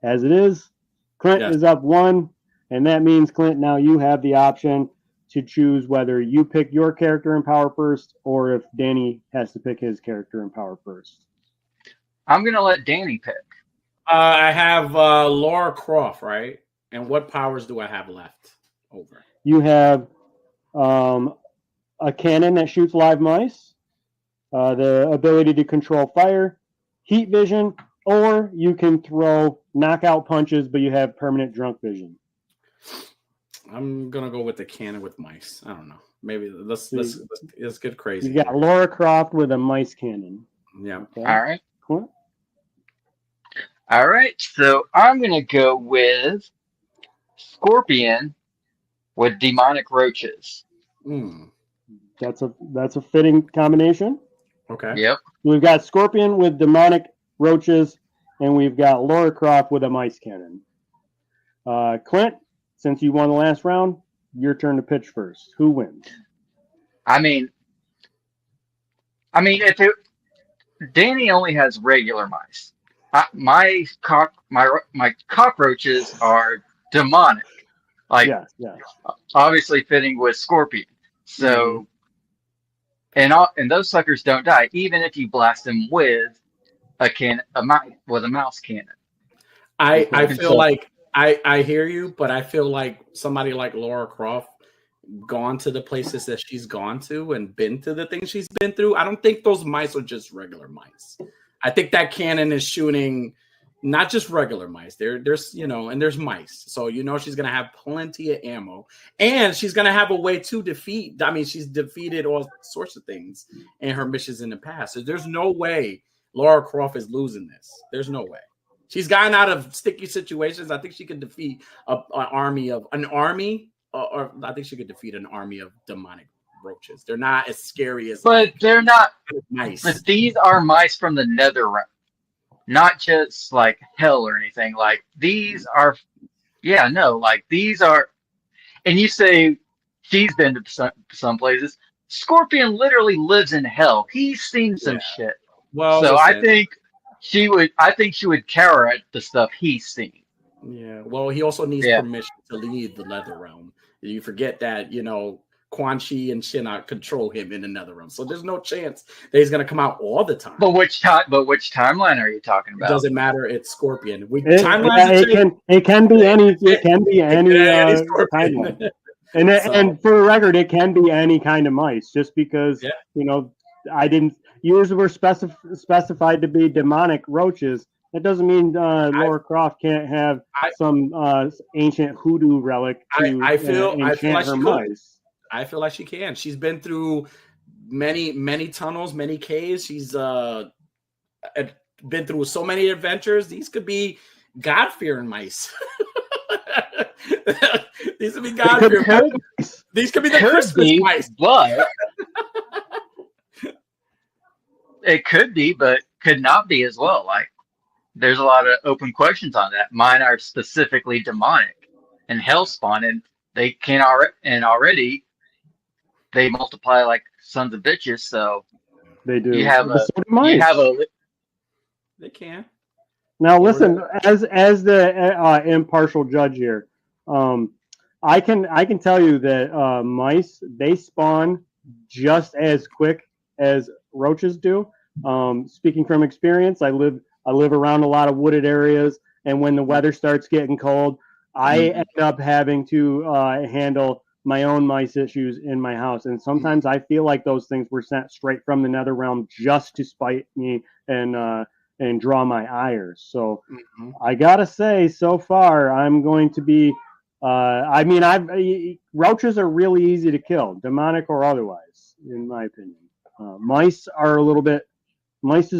as it is, Clint is up 1, and that means, Clint, now you have the option to choose whether you pick your character in power first or if Danny has to pick his character in power first. I'm going to let Danny pick. I have Laura Croft, right? And what powers do I have left over? You have a cannon that shoots live mice, the ability to control fire, heat vision, or you can throw knockout punches, but you have permanent drunk vision. I'm gonna go with the cannon with mice. I don't know. Maybe let's get crazy. You got Laura Croft with a mice cannon. Yeah. Okay. All right. Cool. All right. So I'm gonna go with Scorpion with demonic roaches. That's a fitting combination. Okay. Yep. We've got Scorpion with demonic roaches, and we've got Laura Croft with a mice cannon. Clint, since you won the last round, your turn to pitch first. Who wins? I mean, Danny only has regular mice. My cockroaches are demonic. Like, obviously fitting with Scorpion. So, and those suckers don't die, even if you blast them with a mouse with a mouse cannon. I feel like I hear you, but I feel like somebody like Laura Croft gone to the places that she's gone to and been to the things she's been through. I don't think those mice are just regular mice. I think that cannon is shooting not just regular mice. There's and there's mice. So she's gonna have plenty of ammo, and she's gonna have a way to defeat. I mean, she's defeated all sorts of things in her missions in the past. So there's no way Laura Croft is losing this. There's no way. She's gotten out of sticky situations. I think she could defeat an army, or I think she could defeat an army of demonic roaches. They're not as scary as. But they're not mice. But these are mice from the nether realm, not just like hell or anything. Like these are, these are. And you say she's been to some places. Scorpion literally lives in hell. He's seen some shit. Well, so listen. I think she would cower at the stuff he's seen. Yeah. Well, he also needs permission to leave the nether realm. You forget that, Quan Chi and Shinnok control him in the nether realm. So there's no chance that he's going to come out all the time. But which timeline are you talking about? It doesn't matter. It's Scorpion. It can be any timeline. And for the record, it can be any kind of mice. Just because yours were specified to be demonic roaches. That doesn't mean Laura Croft can't have some ancient hoodoo relic to enchant her mice. I feel like she can. She's been through many tunnels, many caves. She's been through so many adventures. These could be God-fearing mice. These could be God-fearing mice. These could be the Christmas mice. But it could be, but could not be as well. Like, there's a lot of open questions on that. Mine are specifically demonic and hellspawn, and they can already they multiply like sons of bitches. So they do. They can. Now listen, as the impartial judge here, I can tell you that mice, they spawn just as quick as roaches do. Speaking from experience, I live around a lot of wooded areas, and when the weather starts getting cold, I end up having to handle my own mice issues in my house. And sometimes I feel like those things were sent straight from the nether realm just to spite me and draw my ires. So I gotta say, so far I'm going to be. Roaches are really easy to kill, demonic or otherwise, in my opinion. Mice's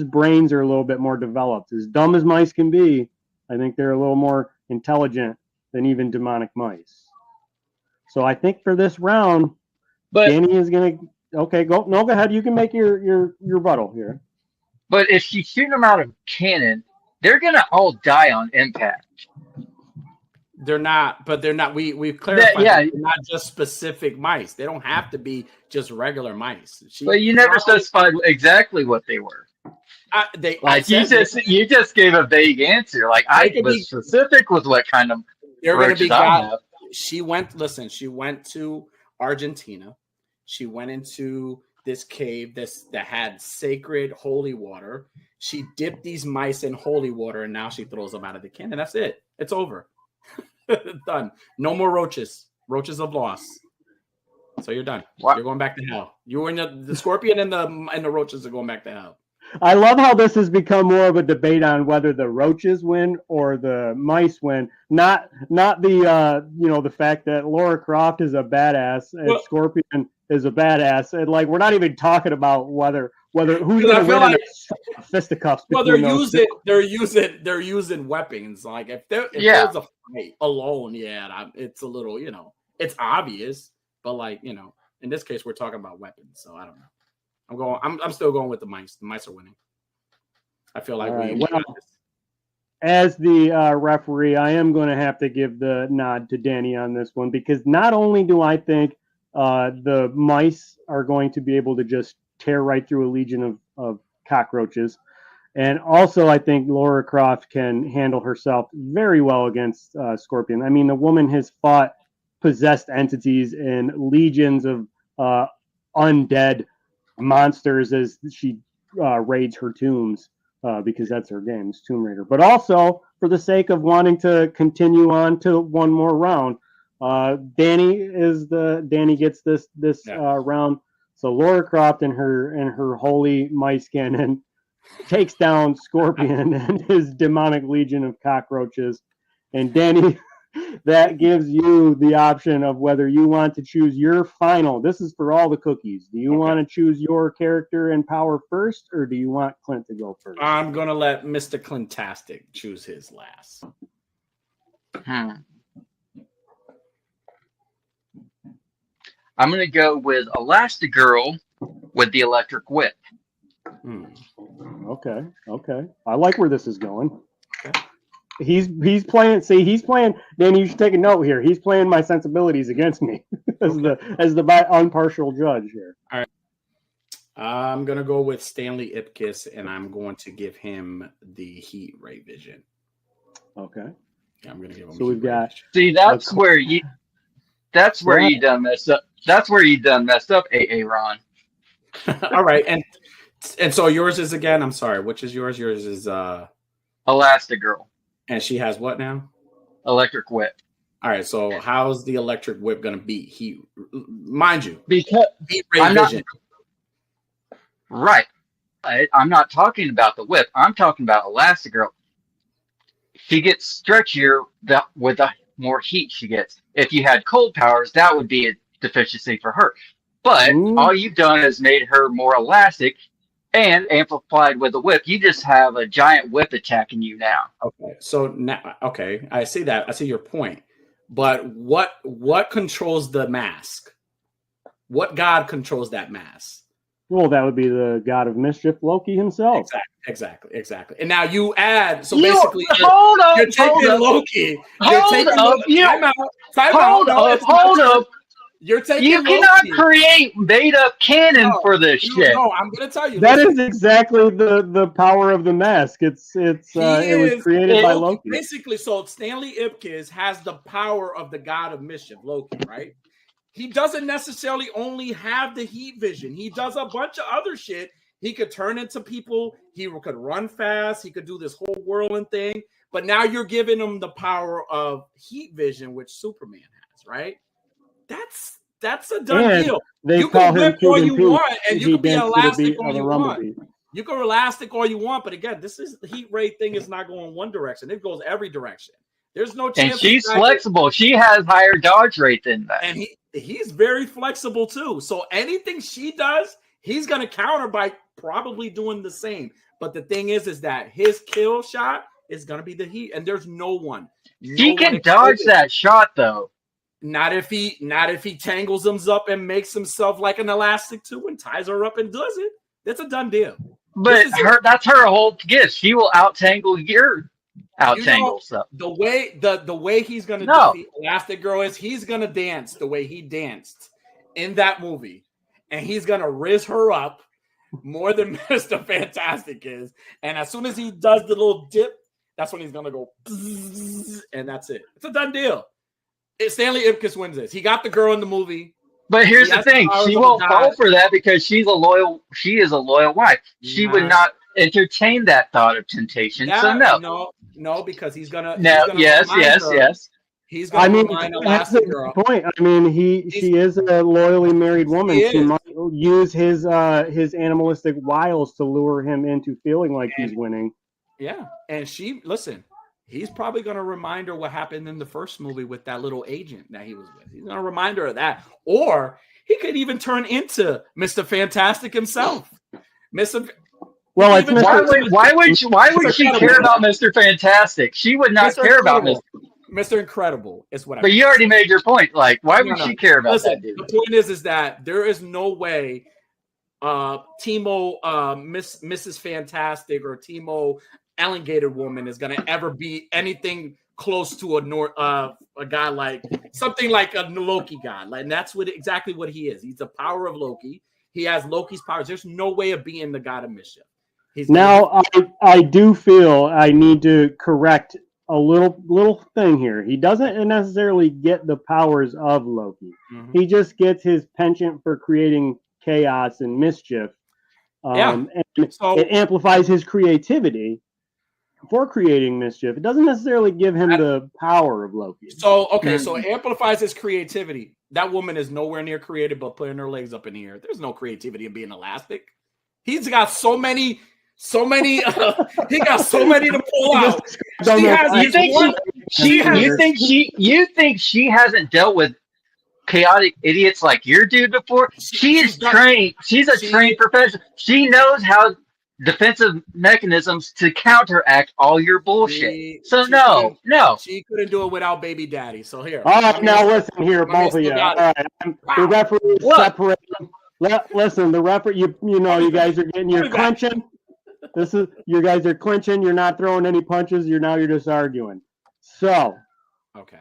brains are a little bit more developed. As dumb as mice can be, I think they're a little more intelligent than even demonic mice. So I think for this round, Danny is gonna. Okay, go ahead. You can make your rebuttal here. But if you shoot them out of cannon, they're gonna all die on impact. They're not, but they're not. We've clarified. They're not just specific mice. They don't have to be just regular mice. But you never specified exactly what they were. You just gave a vague answer. Like I was specific with what kind of. They're going to be God. She went to Argentina. She went into this cave that had sacred holy water. She dipped these mice in holy water, and now she throws them out of the cannon. That's it. It's over. Done. No more roaches. Roaches have lost. So you're done. What? You're going back to hell. You were in the scorpion and the roaches are going back to hell. I love how this has become more of a debate on whether the roaches win or the mice win. Not the fact that Laura Croft is a badass and Scorpion is a badass, and like we're not even talking about whether who's going to win in fisticuffs. Well, they're using weapons. Like if there's a fight alone, it's a little it's obvious, but like in this case we're talking about weapons, so I don't know. I'm still going with the mice. The mice are winning. I feel like as the referee, I am going to have to give the nod to Danny on this one, because not only do I think the mice are going to be able to just tear right through a legion of cockroaches, and also I think Laura Croft can handle herself very well against Scorpion. I mean, the woman has fought possessed entities and legions of undead monsters as she raids her tombs. because that's her game, it's Tomb Raider. But also for the sake of wanting to continue on to one more round, Danny gets this round. So Laura Croft and her holy mice cannon takes down Scorpion and his demonic legion of cockroaches. And Danny, that gives you the option of whether you want to choose your final. This is for all the cookies. Do you want to choose your character and power first, or do you want Clint to go first? I'm going to let Mr. Clintastic choose his last. I'm going to go with Elastigirl with the electric whip. Okay. I like where this is going. Okay. He's playing. See, he's playing. Danny, you should take a note here. He's playing my sensibilities against me as the impartial judge here. All right. I'm gonna go with Stanley Ipkiss, and I'm going to give him the heat ray vision. Okay. Yeah, I'm gonna give him. So we've got. See, that's where you done messed up. That's where you done messed up, AA Ron. All right, and so yours is again. I'm sorry. Which is yours? Yours is Elastigirl. And she has what now? Electric whip. All right. So how's the electric whip going to beat heat? Mind you, because heat ray vision. Right. I'm not talking about the whip. I'm talking about Elastigirl. She gets stretchier with the more heat she gets. If you had cold powers, that would be a deficiency for her. But all you've done is made her more elastic and amplified with a whip. You just have a giant whip attacking you now. Okay. So now, I see that. I see your point. But what controls the mask? What god controls that mask? Well, that would be the god of mischief, Loki himself. Exactly. And now you add. So basically, you're taking Loki. Hold up. You're taking. You cannot create made-up canon for this shit. No, I'm going to tell you. That is exactly the power of the mask. It was created by Loki. Basically, so Stanley Ipkiss has the power of the god of mischief, Loki, right? He doesn't necessarily only have the heat vision. He does a bunch of other shit. He could turn into people. He could run fast. He could do this whole whirling thing. But now you're giving him the power of heat vision, which Superman has, right? That's a done deal. You can whip all you want, and you can be elastic all you want. You can elastic all you want, but again, the heat ray thing is not going one direction. It goes every direction. There's no chance. And she's flexible. She has higher dodge rate than that. And he's very flexible too. So anything she does, he's gonna counter by probably doing the same. But the thing is that his kill shot is gonna be the heat, and there's no one. He can dodge that shot though. Not if he tangles them up and makes himself like an elastic too and ties her up and does it. That's a done deal. But that's her whole gift. She will out-tangle your out-tangle stuff. The way he's gonna defeat Elastigirl is he's gonna dance the way he danced in that movie, and he's gonna riz her up more than Mr. Fantastic is. And as soon as he does the little dip, that's when he's gonna go, and that's it. It's a done deal. Stanley Ipkiss wins this. He got the girl in the movie. But here's the thing: she won't fall for that because she is a loyal wife. She would not entertain that thought of temptation. So no, because he's gonna. Yes. He's gonna remind Elastigirl. Point. I mean, she is a loyally married woman. She might use his animalistic wiles to lure him into feeling like he's winning. Yeah, and he's probably going to remind her what happened in the first movie with that little agent that he was with. He's going to remind her of that. Or he could even turn into Mr. Fantastic himself. Why would she care about Mr. Fantastic? She would not care about Mr. Incredible is what I But you already made your point. Like, why would she care about that dude? The point is that there is no way Timo Mrs. Fantastic or Timo Alligator Woman is going to ever be anything close to a guy like something like a Loki god. Like, and that's exactly what he is. He's the power of Loki. He has Loki's powers. There's no way of being the god of mischief. I do feel I need to correct a little thing here. He doesn't necessarily get the powers of Loki. Mm-hmm. He just gets his penchant for creating chaos and mischief. And it amplifies his creativity for creating mischief. It doesn't necessarily give him the power of Loki. So it amplifies his creativity. That woman is nowhere near creative, but putting her legs up in the air. There's no creativity in being elastic. He's got so many. He got so many to pull out. You think she hasn't dealt with chaotic idiots like your dude before? She is trained. She's a trained professional. She knows how defensive mechanisms to counteract all your bullshit. No. She couldn't do it without baby daddy. So here. All right, now listen here, both of you. All right, the referee is separating. Listen, the referee. You guys are getting your clinching. You guys are clinching. You're not throwing any punches. You're just arguing. So,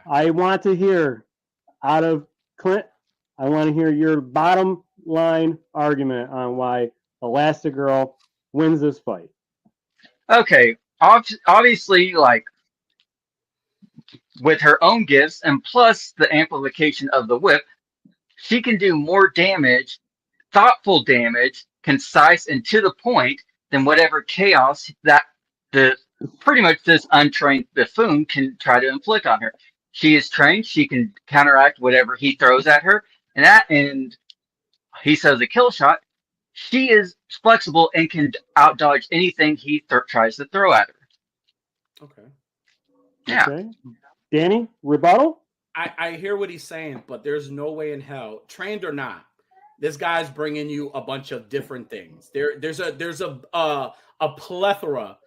I want to hear out of Clint. I want to hear your bottom line argument on why Elastigirl wins this fight. Okay, obviously, like with her own gifts and plus the amplification of the whip, she can do more damage, thoughtful damage, concise and to the point than whatever chaos that pretty much this untrained buffoon can try to inflict on her. She is trained. She can counteract whatever he throws at her, and he says a kill shot. She is flexible and can outdodge anything he tries to throw at her. Okay. Yeah. Okay. Danny, rebuttal? I hear what he's saying, but there's no way in hell, trained or not, this guy's bringing you a bunch of different things. There's a plethora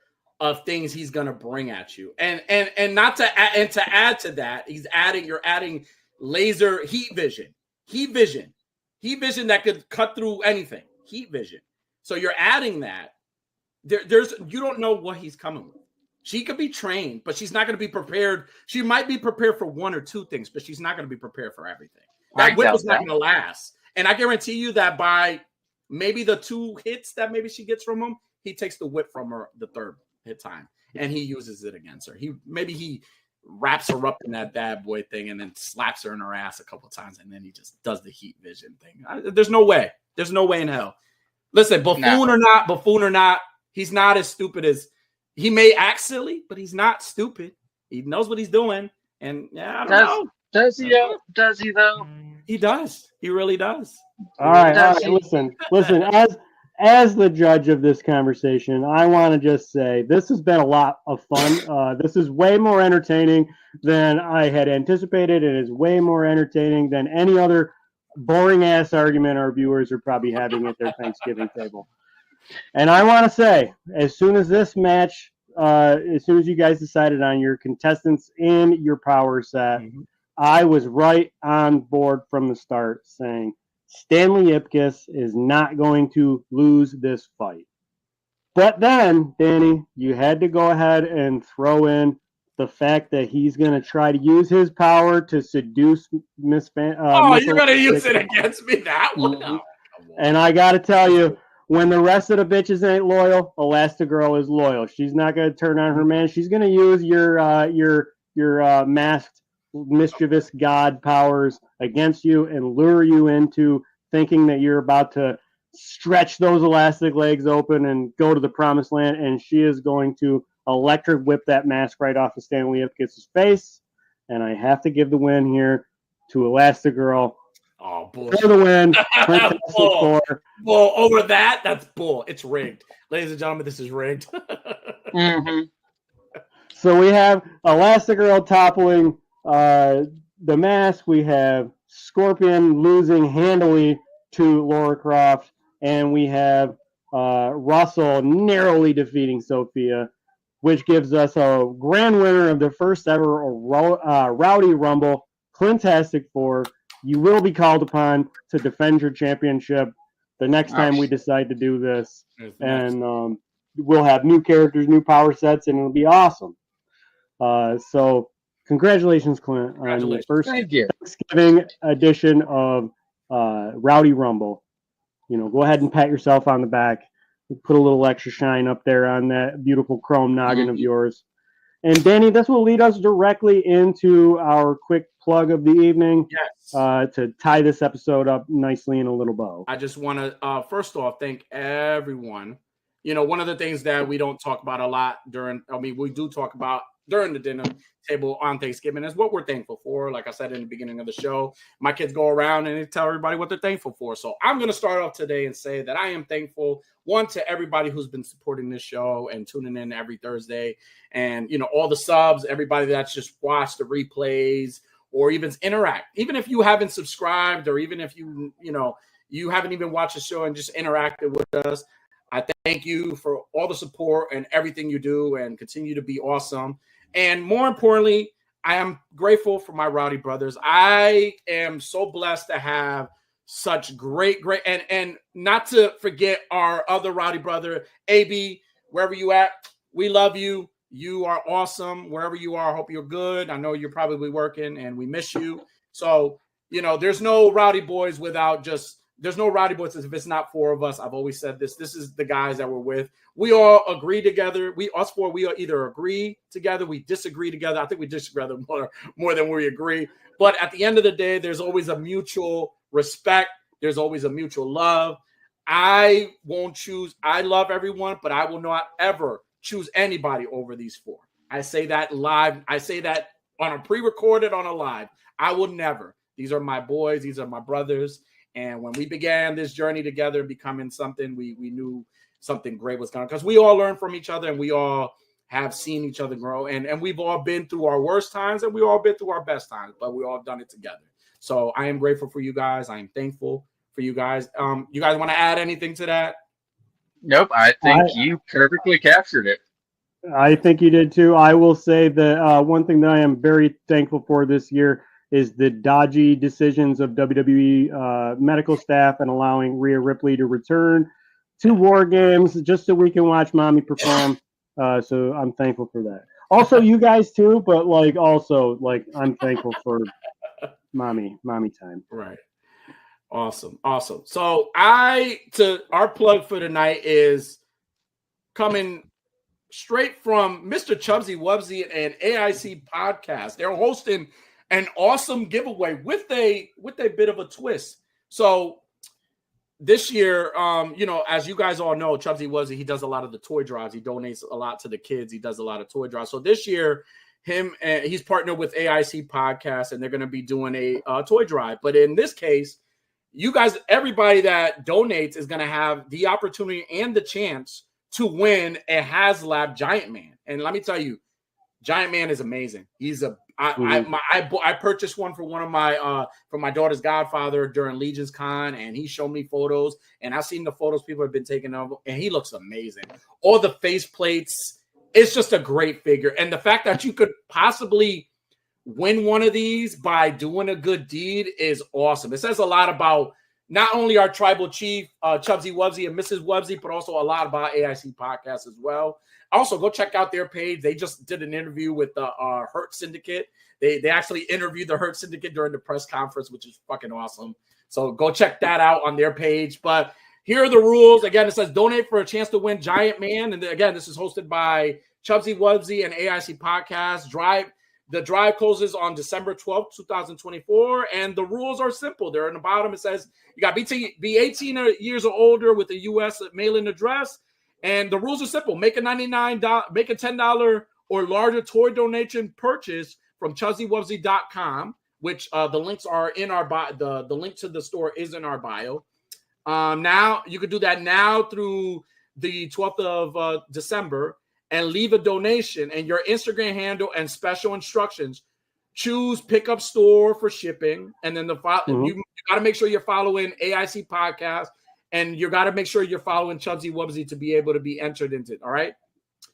of things he's gonna bring at you, and to add to that, you're adding laser heat vision that could cut through anything. Heat vision. So you're adding that. You don't know what he's coming with. She could be trained, but she's not going to be prepared. She might be prepared for one or two things, but she's not going to be prepared for everything. That whip is not going to last. And I guarantee you that by maybe the 2 hits that maybe she gets from him, he takes the whip from her the 3rd hit time, and he uses it against her. He wraps her up in that bad boy thing and then slaps her in her ass a couple of times, and then he just does the heat vision thing. There's no way. There's no way in hell. Listen, buffoon or not, he's not as stupid as he may act silly, but he's not stupid. He knows what he's doing, and I don't know. Does he though? He does. He really does. All right. Listen. As the judge of this conversation, I want to just say this has been a lot of fun. This is way more entertaining than I had anticipated. It is way more entertaining than any other boring ass argument our viewers are probably having at their Thanksgiving table. And I want to say, as soon as this match, as soon as you guys decided on your contestants in your power set, I was right on board from the start saying Stanley Ipkiss is not going to lose this fight. But then, Danny, you had to go ahead and throw in the fact that he's going to try to use his power to seduce Miss Van. You're going to use it against me, that one? Mm-hmm. And I got to tell you, when the rest of the bitches ain't loyal, Elastigirl is loyal. She's not going to turn on her man. She's going to use your masked mischievous god powers against you and lure you into thinking that you're about to stretch those elastic legs open and go to the promised land, and she is going to electric whip that mask right off of Stanley Ipkiss's face. And I have to give the win here to Elastigirl. Oh, bull! For the win. Bull over that. That's bull. It's rigged, ladies and gentlemen. This is rigged. So we have Elastigirl toppling the mask. We have Scorpion losing handily to Lara Croft, and we have Russell narrowly defeating Sophia, which gives us a grand winner of the first ever Rowdy Rumble, Clintastic 4. You will be called upon to defend your championship the next time we decide to do this. And we'll have new characters, new power sets, and it'll be awesome. So congratulations, Clint, on your first Thanksgiving edition of Rowdy Rumble. Go ahead and pat yourself on the back. Put a little extra shine up there on that beautiful chrome noggin of yours. And Danny, this will lead us directly into our quick plug of the evening. Yes. To tie this episode up nicely in a little bow. I just want to first off thank everyone. You know, one of the things that we don't talk about a lot we do talk about during the dinner table on Thanksgiving is what we're thankful for. Like I said in the beginning of the show, my kids go around and they tell everybody what they're thankful for. So I'm going to start off today and say that I am thankful, one, to everybody who's been supporting this show and tuning in every Thursday, and, you know, all the subs, everybody that's just watched the replays or even interact. Even if you haven't subscribed, or even if you haven't even watched the show and just interacted with us, I thank you for all the support and everything you do, and continue to be awesome. And more importantly, I am grateful for my Rowdy brothers. I am so blessed to have such great, and not to forget our other Rowdy brother, AB, wherever you at, we love you. You are awesome. Wherever you are, I hope you're good. I know you're probably working and we miss you. So, you know, there's no Rowdy Boyz there's no Rowdy Boyz if it's not four of us. I've always said this. This is the guys that we're with. We all agree together. We either agree together, we disagree together. I think we disagree more than we agree. But at the end of the day, there's always a mutual respect. There's always a mutual love. I love everyone, but I will not ever choose anybody over these four. I say that live. I say that on a pre-recorded, on a live. I will never. These are my boys. These are my brothers. And when we began this journey together, becoming something, we knew something great was coming, because we all learn from each other and we all have seen each other grow. And we've all been through our worst times and we've all been through our best times, but we all done it together. So I am grateful for you guys. I am thankful for you guys. You guys want to add anything to that? Nope. I think you perfectly captured it. I think you did too. I will say that one thing that I am very thankful for this year is the dodgy decisions of WWE medical staff and allowing Rhea Ripley to return to War Games just so we can watch Mommy perform. So I'm thankful for that. Also, you guys too, but I'm thankful for mommy time. Right. Awesome. So our plug for tonight is coming straight from Mr. Chubsy Wubsy and AIC Podcast. They're hosting an awesome giveaway with a bit of a twist. So this year, as you guys all know, Chubsy Wubsy, he does a lot of the toy drives. He donates a lot to the kids. He does a lot of toy drives. So this year, he's partnered with AIC Podcast, and they're going to be doing a toy drive. But in this case, you guys, everybody that donates is going to have the opportunity and the chance to win a HasLab Giant Man. And let me tell you, Giant Man is amazing. I purchased one for one of my for my daughter's godfather during Legion's Con, and he showed me photos, and I've seen the photos people have been taking of him, and he looks amazing. All the face plates, it's just a great figure. And the fact that you could possibly win one of these by doing a good deed is awesome. It says a lot about not only our tribal chief, Chubsy Wubsy and Mrs. Wubsy, but also a lot about AIC Podcast as well. Also, go check out their page. They just did an interview with the Hurt Syndicate. They actually interviewed the Hurt Syndicate during the press conference, which is fucking awesome. So go check that out on their page. But here are the rules. Again, it says donate for a chance to win Giant Man. And again, this is hosted by Chubsy Wubsy and AIC Podcast. The drive closes on December 12th, 2024. And the rules are simple. They're in the bottom. It says you got to be 18 years or older with a U.S. mailing address. And the rules are simple. Make a $10 or larger toy donation purchase from ChubsyWubsy.com, which the links are in our bio. The link to the store is in our bio. Now you can do that now through the 12th of December, and leave a donation and your Instagram handle and special instructions. Choose pickup store for shipping, and then you got to make sure you're following AIC Podcast. And you got to make sure you're following Chubsy Wubsy to be able to be entered into it. All right.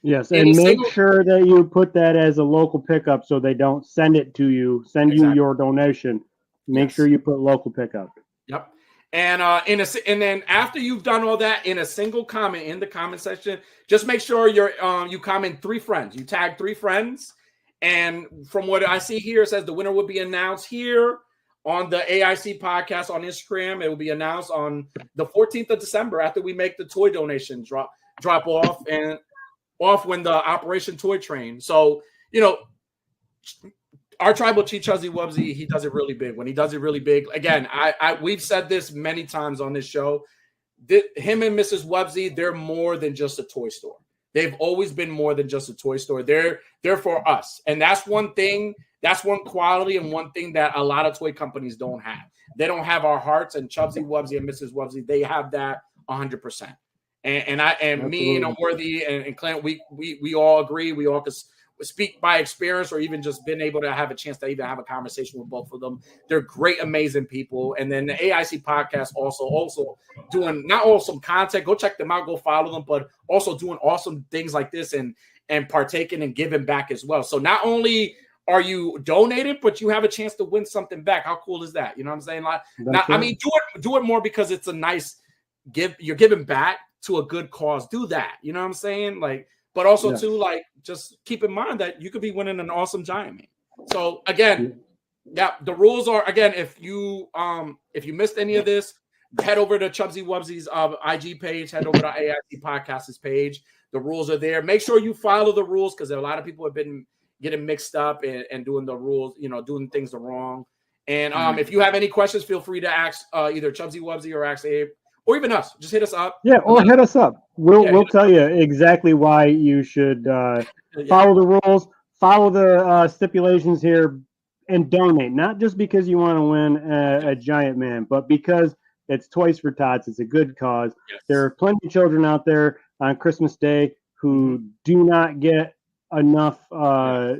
Yes, and make sure that you put that as a local pickup so they don't send it to you. You your donation. Make sure you put local pickup. Yep. And and then after you've done all that, in a single comment in the comment section, just make sure you comment 3 friends. You tag 3 friends, and from what I see here, it says the winner will be announced here on the AIC Podcast on Instagram. It will be announced on the 14th of December after we make the toy donation drop off when the Operation Toy Train. So you know, our tribal chief Chuzzy Wubsy, he does it really big. When he does it really big, again, we've said this many times on this show. Him and Mrs. Wubsy, they're more than just a toy store. They've always been more than just a toy store. They're for us, and that's one thing. That's one quality and one thing that a lot of toy companies don't have. They don't have our hearts, and Chubsy Wubsy and Mrs. Wubsy, they have that 100%. And me and Unworthy and Clint, we all agree. We all can speak by experience, or even just been able to have a chance to even have a conversation with both of them. They're great, amazing people. And then the AIC podcast also doing not awesome content. Go check them out, go follow them, but also doing awesome things like this and partaking and giving back as well. So not only are you donated, but you have a chance to win something back. How cool is that? You know what I'm saying? Like, I mean, do it more because it's a nice give. You're giving back to a good cause. Do that. You know what I'm saying? Like, but also too, like, just keep in mind that you could be winning an awesome giant meat. So again, the rules are, again, if you missed any of this, head over to Chubsy Wubsy's IG page, head over to AIC Podcast's page. The rules are there. Make sure you follow the rules, because a lot of people have been getting mixed up and doing the rules, doing things the wrong. And if you have any questions, feel free to ask either Chubsy Wubsy or ask Abe, or even us. Just hit us up. Yeah, or hit us up. We'll tell you exactly why you should follow the rules, follow the stipulations here, and donate. Not just because you want to win a giant man, but because it's Toys for Tots. It's a good cause. Yes. There are plenty of children out there on Christmas Day who do not get enough. They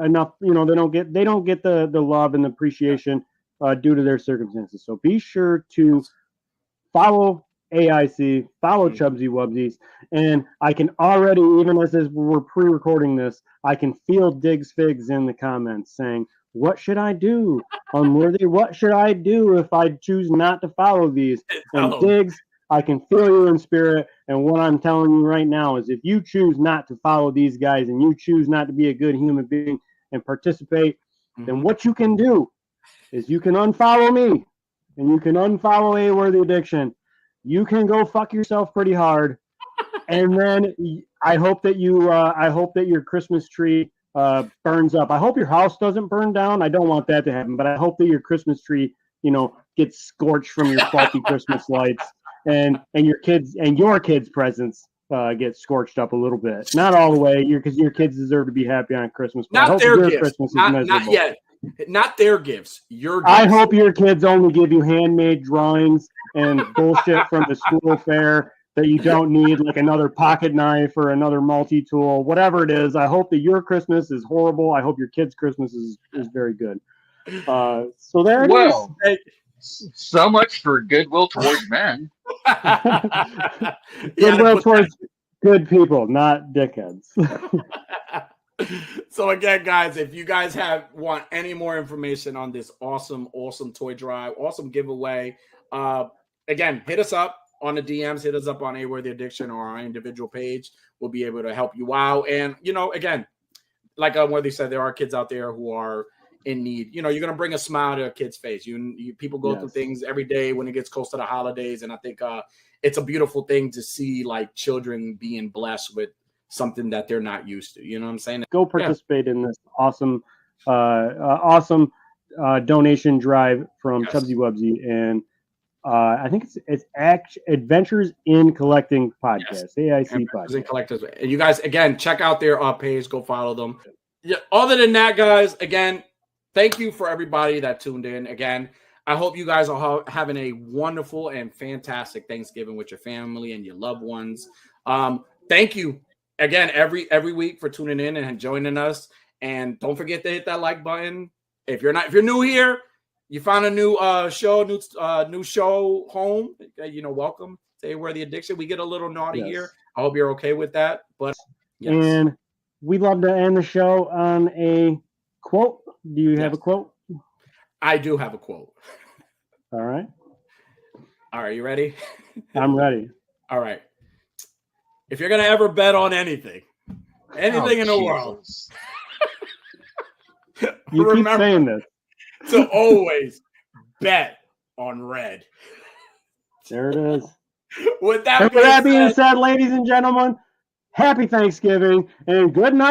don't get the love and the appreciation due to their circumstances. So be sure to follow AIC, follow Chubsy Wubsies, and I can already, even as we're pre-recording this, I can feel Diggs Figs in the comments saying, "What should I do, Unworthy? What should I do if I choose not to follow these?" And Diggs, I can feel you in spirit, and what I'm telling you right now is if you choose not to follow these guys and you choose not to be a good human being and participate, then what you can do is you can unfollow me and you can unfollow A Worthy Addiction. You can go fuck yourself pretty hard, and then I hope that your Christmas tree burns up. I hope your house doesn't burn down. I don't want that to happen, but I hope that your Christmas tree, gets scorched from your faulty Christmas lights, and your kids' presents get scorched up a little bit. Not all the way, because your kids deserve to be happy on Christmas. But not their gifts. Christmas is miserable. Not yet. Not their gifts. Your gifts. I hope your kids only give you handmade drawings and bullshit from the school fair that you don't need, like another pocket knife or another multi-tool, whatever it is. I hope that your Christmas is horrible. I hope your kids' Christmas is very good. So there it is. So much for goodwill towards men. Goodwill towards good people, not dickheads. So again, guys, if you guys want any more information on this awesome toy drive, awesome giveaway, again, hit us up on the DMs, hit us up on A Worthy Addiction or our individual page. We'll be able to help you out. And, again, like Unworthy said, there are kids out there who are in need. You're going to bring a smile to a kid's face. People go through things every day when it gets close to the holidays. And I think it's a beautiful thing to see, like, children being blessed with something that they're not used to. You know what I'm saying? Go participate in this awesome donation drive from Chubsy Wubsy, and I think it's Adventures in Collecting Podcast, AIC Podcast. In Collectors. And you guys, again, check out their page. Go follow them. Yeah. Other than that, guys, again, thank you for everybody that tuned in. Again, I hope you guys are having a wonderful and fantastic Thanksgiving with your family and your loved ones. Thank you again every week for tuning in and joining us. And don't forget to hit that like button. If you're new here, you found a new show home, welcome to A Worthy Addiction. We get a little naughty here. I hope you're okay with that. But and we love to end the show on a quote. Do you have a quote? I do have a quote. All right. You ready? I'm ready. All right. If you're gonna ever bet on anything in the world, you keep saying this. To always bet on red. There it is. With that being said, ladies and gentlemen, happy Thanksgiving and good night.